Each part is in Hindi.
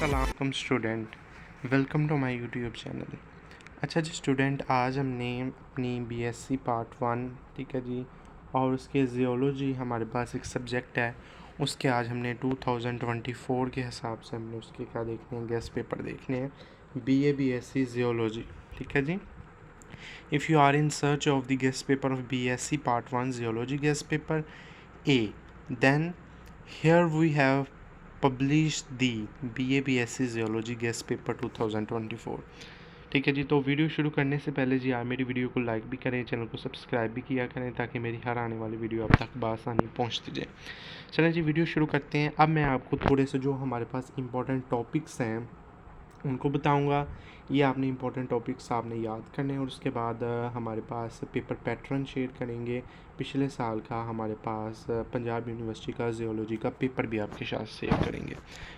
अस्सलाम student, welcome to my YouTube channel. अच्छा जी स्टूडेंट, आज हमने अपनी बीएससी पार्ट 1, ठीक है जी, और उसके जियोलॉजी हमारे पास एक सब्जेक्ट है, उसके आज हमने 2024 के हिसाब से हमने उसके क्या देखने हैं, गेस्ट पेपर देखने हैं, बीए बीएससी जियोलॉजी, ठीक है जी। If you are in search of the guess paper of BSc part 1 geology guess paper A, then here we have published the BA BSc Zoology Guest Paper 2024। ठीक है जी, तो वीडियो शुरू करने से पहले जी आप मेरी वीडियो को लाइक भी करें, चैनल को सब्सक्राइब भी किया करें ताकि मेरी हर आने वाली वीडियो आप तक बआसानी पहुंचती जाए। चलें जी, वीडियो शुरू करते हैं। अब मैं आपको थोड़े से जो हमारे पास इंपॉर्टेंट टॉपिक्स हैं उनको बताऊंगा। ये आपने इंपॉर्टेंट टॉपिक्स आपने याद करने हैं और उसके बाद हमारे पास पेपर पैटर्न शेयर करेंगे। पिछले साल का हमारे पास पंजाब यूनिवर्सिटी का जियोलॉजी का पेपर भी आपके साथ शेयर करेंगे।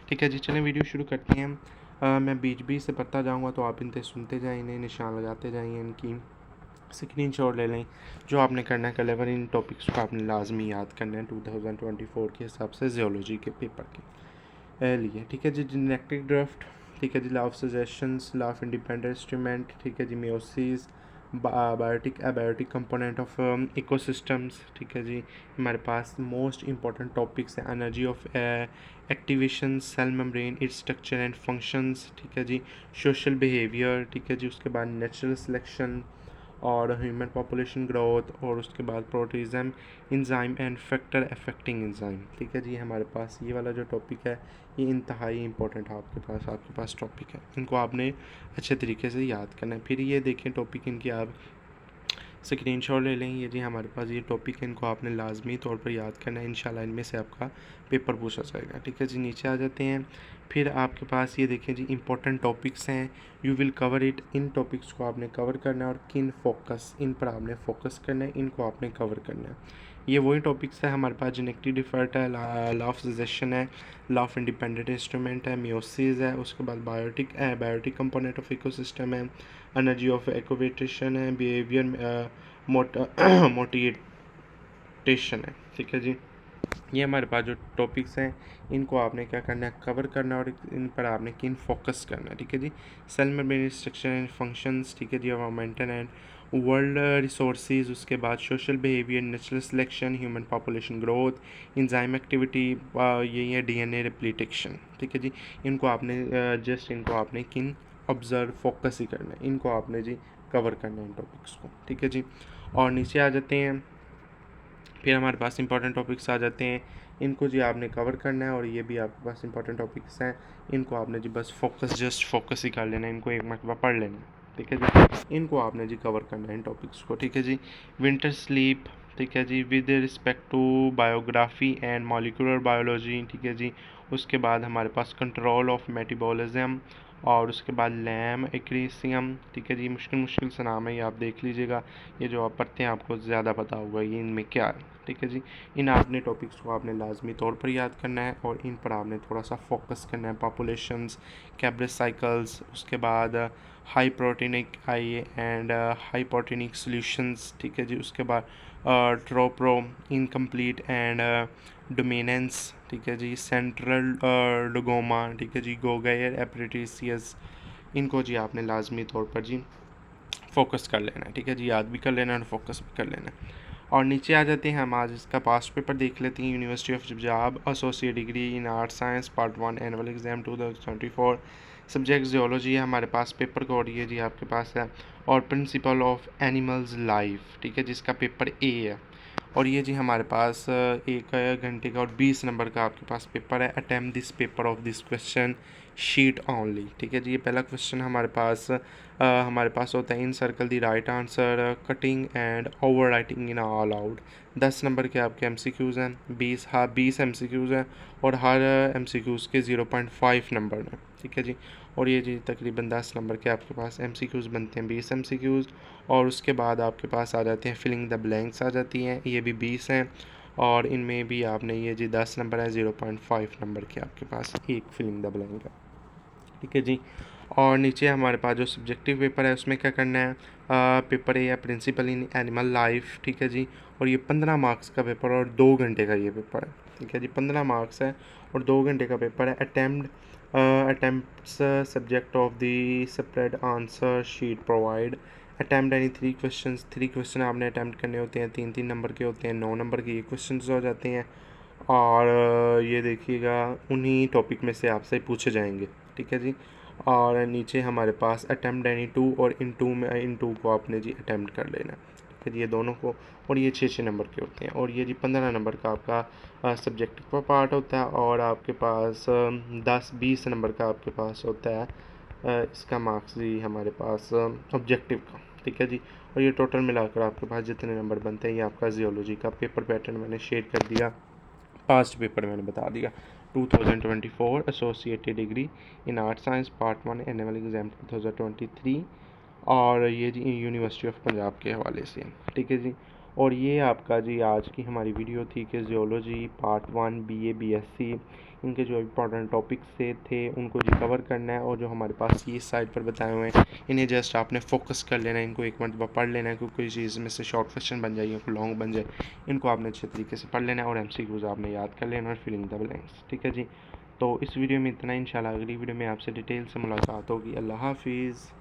ठीक है जी, चलें वीडियो शुरू करते हैं। मैं बीच बीच से पढ़ता जाऊंगा तो आप इनसे सुनते जाएं, इन्हें निशान लगाते जाइए, इनकी स्क्रीनशॉट ले लें। जो आपने करना है कलेवर, इन टॉपिक्स को आपने लाजमी याद करना है 2024 के हिसाब से जियोलॉजी के पेपर के लिए। ठीक है जी, जेनेटिक ड्राफ्ट, ठीक है जी, law of suggestions, law of independent instrument, ठीक है जी, meiosis, biotic abiotic component of ecosystems, ठीक है जी। हमारे पास मोस्ट इंपॉर्टेंट टॉपिक्स हैं energy of activation, cell membrane, its structure and functions, ठीक है जी, सोशल बिहेवियर, ठीक है जी, उसके बाद नेचुरल सिलेक्शन और ह्यूमन पॉपुलेशन ग्रोथ, और उसके बाद protism, enzyme and factor affecting enzyme. ठीक है जी, हमारे पास ये वाला जो टॉपिक है ये इंतहाई इंपॉर्टेंट है आपके पास टॉपिक है, इनको आपने अच्छे तरीके से याद करना है। फिर ये देखें टॉपिक इनकी आप स्क्रीनशॉट ले लें। ये जी हमारे पास ये टॉपिक है, इनको आपने लाजमी तौर पर याद करना है, इंशाल्लाह इनमें से आपका पेपर पूछा जाएगा। ठीक है जी, नीचे आ जाते हैं। फिर आपके पास ये देखें जी इंपॉर्टेंट टॉपिक्स हैं, you will cover it. In topics को आपने कवर करना है और किन फोकस, इन पर आपने फोकस करना है, इनको आपने कवर करना है। ये वही टॉपिक्स है हमारे पास, जेनेटिक डिफर्ट है, लॉ ऑफ सजेशन है, लॉ ऑफ इंडिपेंडेंट इंस्ट्रूमेंट है, मियोसिस है, उसके बाद बायोटिक कंपोनेंट ऑफ इकोसिस्टम है, एनर्जी ऑफ एक्टिवेशन है, बिहेवियर मोटिवेशन है। ठीक है जी, ये हमारे पास जो टॉपिक्स हैं इनको आपने क्या करना है, कवर करना है, और इन पर आपने किन फोकस करना है। ठीक है जी, cell membrane structure and functions, ठीक है जी, एनवायरमेंटल एंड वर्ल्ड रिसोर्सेज, उसके बाद social behaviour, natural selection, human population growth, enzyme activity, यही है डीएनए रेप्लिकेशन। ठीक है जी, इनको आपने इनको आपने किन ऑब्जर्व फोकस ही करना है, इनको आपने जी कवर करना है इन टॉपिक्स को। ठीक है जी, और नीचे आ जाते हैं। फिर हमारे पास इंपॉर्टेंट टॉपिक्स आ जाते हैं, इनको जी आपने कवर करना है, और ये भी आपके पास इंपॉर्टेंट टॉपिक्स हैं, इनको आपने जी बस फोकस ही कर लेना है, इनको एक मरतबा पढ़ लेना है। ठीक है जी, इनको आपने जी कवर करना है इन टॉपिक्स को। ठीक है जी, विंटर स्लीप, ठीक है जी, with respect to biography and molecular biology, ठीक है जी, उसके बाद हमारे पास कंट्रोल ऑफ मेटाबॉलिज्म, और उसके बाद लैम एक्रीसियम, ठीक है जी, मुश्किल से नाम है, ये आप देख लीजिएगा, ये जो आप पढ़ते हैं आपको ज़्यादा पता होगा ये इनमें क्या है। ठीक है जी, इन आपने टॉपिक्स को आपने लाजमी तौर पर याद करना है और इन पर आपने थोड़ा सा फोकस करना है। पॉपुलेशंस, कैब्रेस साइकिल्स, उसके बाद high proteinic high proteinic solutions, ठीक है जी, उसके बाद ट्रोप्रो, इनकम्प्लीट एंड डोमिनेंस, ठीक है जी, सेंट्रल डोगोमा, ठीक है जी, गोगेयर एपरेटिसियस, इनको जी आपने लाजमी तौर पर जी फोकस कर लेना है। ठीक है जी, याद भी कर लेना है और फोकस भी कर लेना है। और नीचे आ जाते हैं, हम आज इसका पास्ट पेपर देख लेते हैं। University of Punjab associate degree in art science part 1 annual exam 2024, subject geology है हमारे पास, पेपर कोड ये जी आपके पास है, और प्रिंसिपल ऑफ एनिमल्स लाइफ, ठीक है, जिसका पेपर ए है। और ये जी हमारे पास 1 घंटे का और 20 नंबर का आपके पास पेपर है। Attempt this paper of this question sheet only, ठीक है जी। ये पहला क्वेश्चन हमारे पास होता है, encircle the right answer, cutting and overwriting in all out. 10 number के आपके MCQs हैं, 20 MCQs हैं, और हर MCQs के 0.5 नंबर में, ठीक है जी। और ये जी तकरीबन 10 नंबर के आपके पास MCQs बनते हैं, 20 MCQs, और उसके बाद आपके पास आ जाते हैं फिलिंग द ब्लैंक्स आ जाती हैं, ये भी 20 हैं, और इनमें भी आपने ये जी 10 नंबर है, 0.5 नंबर के आपके पास एक फिलिंग द ब्लैंक है, ठीक है जी। और नीचे हमारे पास जो सब्जेक्टिव पेपर है उसमें क्या करना है, पेपर ए है प्रिंसिपल इन एनिमल लाइफ, ठीक है जी, और ये 15 मार्क्स का पेपर और 2 घंटे का ये पेपर है, ठीक है जी। 15 मार्क्स है और 2 घंटे का पेपर है। Attempt attempts subject of the spread answer sheet provide. Attempt यानी 3 क्वेश्चन आपने अटैम्प्ट करने होते हैं, 3 नंबर के होते हैं, 9 नंबर के ये क्वेश्चन हो जाते हैं। और ये देखिएगा उन्हीं टॉपिक में से आपसे पूछे जाएंगे, ठीक है जी। और नीचे हमारे पास अटैम्प्ट यानी 2, और इन टू को आपने जी अटैम्प्ट कर लेना, फिर ये दोनों को। और ये 6 नंबर के होते हैं। और ये जी 15 नंबर का आपका सब्जेक्ट का पार्ट होता है, और आपके पास 10-20 नंबर का आपके पास होता है इसका मार्क्स जी हमारे पास ऑब्जेक्टिव का, ठीक है जी। और ये टोटल मिलाकर आपके पास जितने नंबर बनते हैं, ये आपका जियोलॉजी का पेपर पैटर्न मैंने शेयर कर दिया, पास्ट पेपर मैंने बता दिया। 2024 associated degree in art science part 1 annual exam 2023, और ये जी यूनिवर्सिटी ऑफ पंजाब के हवाले से, ठीक है जी। और ये आपका जी आज की हमारी वीडियो थी कि जियोलॉजी पार्ट 1 BA BSc इनके जो इंपॉर्टेंट टॉपिक्स थे उनको जी कवर करना है। और जो हमारे पास ये साइड पर बताए हुए हैं इन्हें जस्ट आपने फोकस कर लेना है, इनको एक मरतबा पढ़ लेना है, क्योंकि कोई चीज़ में से शॉर्ट क्वेश्चन बन जाए या कोई लॉन्ग बन जाए, इनको आपने अच्छे तरीके से पढ़ लेना है, और MCQs आपने याद कर लेना और फिलिंग द ब्लैंक्स, ठीक है जी। तो इस वीडियो में इतना, इंशाल्लाह अगली वीडियो में आपसे डिटेल से मुलाकात होगी। अल्लाह हाफिज़।